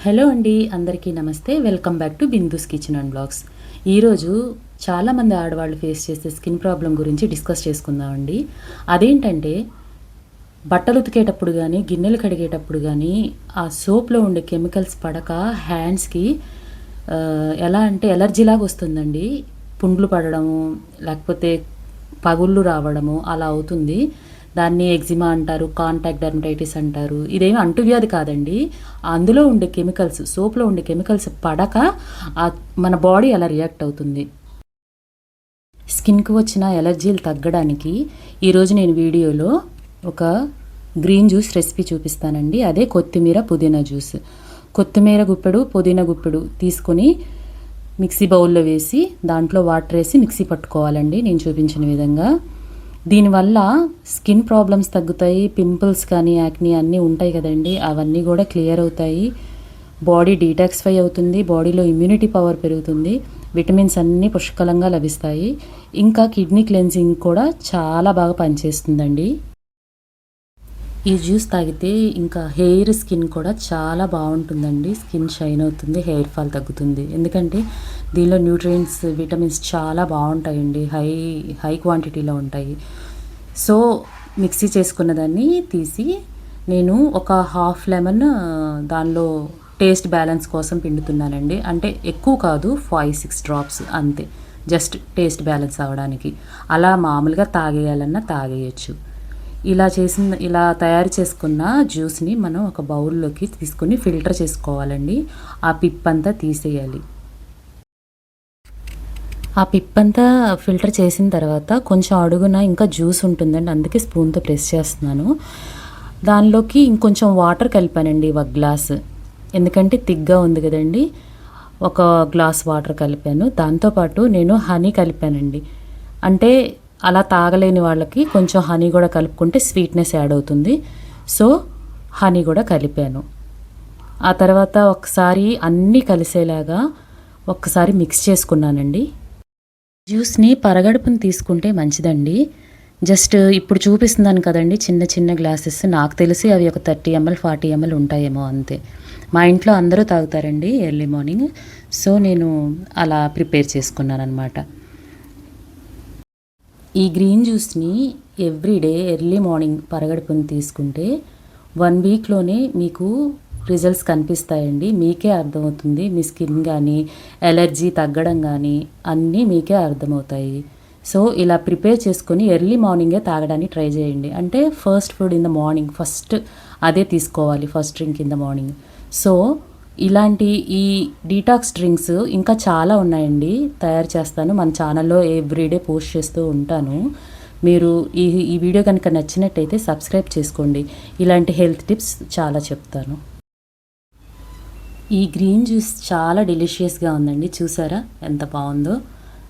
Hello అండి, అందరికీ నమస్తే. Welcome back to Bindu's kitchen and blogs. ఈరోజు చాలామంది ఆడవాళ్ళు ఫేస్ చేసే స్కిన్ ప్రాబ్లం గురించి డిస్కస్ చేసుకుందామండి. అదేంటంటే బట్టలు ఉతికేటప్పుడు కానీ గిన్నెలు కడిగేటప్పుడు కానీ ఆ సోప్లో ఉండే కెమికల్స్ పడక హ్యాండ్స్కి ఎలా అంటే ఎలర్జీలాగా వస్తుందండి. పుండ్లు పడడము, లేకపోతే పగుళ్ళు రావడము అలా అవుతుంది. దాన్ని ఎగ్జిమా అంటారు, కాంటాక్ట్ డర్మటైటిస్ అంటారు. ఇదేమి అంటువ్యాధి కాదండి. అందులో ఉండే కెమికల్స్, సోప్లో ఉండే కెమికల్స్ పడక మన బాడీ అలా రియాక్ట్ అవుతుంది. స్కిన్కి వచ్చిన ఎలర్జీలు తగ్గడానికి ఈరోజు నేను వీడియోలో ఒక గ్రీన్ జ్యూస్ రెసిపీ చూపిస్తానండి. అదే కొత్తిమీర పుదీనా జ్యూస్. కొత్తిమీర గుప్పెడు, పుదీనా గుప్పెడు తీసుకొని మిక్సీ బౌల్లో వేసి దాంట్లో వాటర్ వేసి మిక్సీ పట్టుకోవాలండి నేను చూపించిన విధంగా. దీనివల్ల స్కిన్ ప్రాబ్లమ్స్ తగ్గుతాయి. పింపుల్స్ కానీ యాక్నీ అన్నీ ఉంటాయి కదండి, అవన్నీ కూడా క్లియర్ అవుతాయి. బాడీ డీటాక్సిఫై అవుతుంది. బాడీలో ఇమ్యూనిటీ పవర్ పెరుగుతుంది. విటమిన్స్ అన్నీ పుష్కలంగా లభిస్తాయి. ఇంకా కిడ్నీ క్లెన్జింగ్ కూడా చాలా బాగా పనిచేస్తుందండి. ఈ జ్యూస్ తాగితే ఇంకా హెయిర్, స్కిన్ కూడా చాలా బాగుంటుందండి. స్కిన్ షైన్ అవుతుంది, హెయిర్ ఫాల్ తగ్గుతుంది. ఎందుకంటే దీనిలో న్యూట్రియంట్స్, విటమిన్స్ చాలా బాగుంటాయండి. హై క్వాంటిటీలో ఉంటాయి. సో మిక్సీ చేసుకున్న దాన్ని తీసి నేను ఒక హాఫ్ లెమన్ దానిలో టేస్ట్ బ్యాలెన్స్ కోసం పిండుతున్నానండి. అంటే ఎక్కువ కాదు, 5-6 డ్రాప్స్ అంతే, జస్ట్ టేస్ట్ బ్యాలెన్స్ అవ్వడానికి. అలా మామూలుగా తాగేయాలన్నా తాగేయచ్చు. ఇలా తయారు చేసుకున్న జ్యూస్ని మనం ఒక బౌల్లోకి తీసుకుని ఫిల్టర్ చేసుకోవాలండి. ఆ పిప్పంతా తీసేయాలి. ఆ పిప్పంతా ఫిల్టర్ చేసిన తర్వాత కొంచెం అడుగున ఇంకా జ్యూస్ ఉంటుందండి, అందుకే స్పూన్తో ప్రెస్ చేస్తున్నాను. దానిలోకి ఇంకొంచెం వాటర్ కలిపానండి, ఒక గ్లాస్. ఎందుకంటే తిగ్గా ఉంది కదండి, ఒక గ్లాస్ వాటర్ కలిపాను. దాంతోపాటు నేను హనీ కలిపానండి. అంటే అలా తాగలేని వాళ్ళకి కొంచెం హనీ కూడా కలుపుకుంటే స్వీట్నెస్ యాడ్ అవుతుంది. సో హనీ కూడా కలిపాను. ఆ తర్వాత ఒకసారి అన్నీ కలిసేలాగా ఒక్కసారి మిక్స్ చేసుకున్నానండి. జ్యూస్ని పరగడుపుని తీసుకుంటే మంచిదండి. జస్ట్ ఇప్పుడు చూపిస్తున్నాను కదండి, చిన్న చిన్న గ్లాసెస్. నాకు తెలిసి అవి ఒక 30 ml 40 ml ఉంటాయేమో అంతే. మా ఇంట్లో అందరూ తాగుతారండి ఎర్లీ మార్నింగ్. సో నేను అలా ప్రిపేర్ చేసుకున్నాను అనమాట. ఈ గ్రీన్ జ్యూస్ని ఎవ్రీడే ఎర్లీ మార్నింగ్ పరగడుపుని తీసుకుంటే 1 వీక్లోనే మీకు రిజల్ట్స్ కనిపిస్తాయండి. మీకే అర్థమవుతుంది. మీ స్కిన్ కానీ ఎలర్జీ తగ్గడం కానీ అన్నీ మీకే అర్థమవుతాయి. సో ఇలా ప్రిపేర్ చేసుకొని ఎర్లీ మార్నింగే తాగడానికి ట్రై చేయండి. అంటే first food in the morning, first అదే తీసుకోవాలి, first drink in the morning. So ఇలాంటి ఈ డీటాక్స్ డ్రింక్స్ ఇంకా చాలా ఉన్నాయండి, తయారు చేస్తాను. మన ఛానల్లో ఎవ్రీడే పోస్ట్ చేస్తూ ఉంటాను. మీరు ఈ వీడియో కనుక నచ్చినట్టయితే సబ్స్క్రైబ్ చేసుకోండి. ఇలాంటి హెల్త్ టిప్స్ చాలా చెప్తాను. ఈ గ్రీన్ జ్యూస్ చాలా డెలిషియస్గా ఉందండి. చూసారా ఎంత బాగుందో.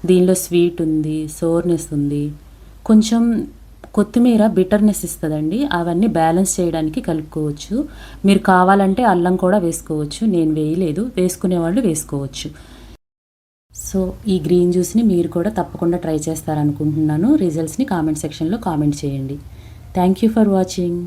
దీనిలో స్వీట్ ఉంది, సోర్నెస్ ఉంది, కొంచెం కొత్తిమీర బిటర్నెస్ ఇస్తుందండి. అవన్నీ బ్యాలెన్స్ చేయడానికి కలుపుకోవచ్చు. మీరు కావాలంటే అల్లం కూడా వేసుకోవచ్చు. నేను వేయలేదు, వేసుకునేవాళ్ళు వేసుకోవచ్చు. సో ఈ గ్రీన్ జ్యూస్ని మీరు కూడా తప్పకుండా ట్రై చేస్తారనుకుంటున్నాను. రిజల్ట్స్ని కామెంట్ సెక్షన్లో కామెంట్ చేయండి. Thank you for watching.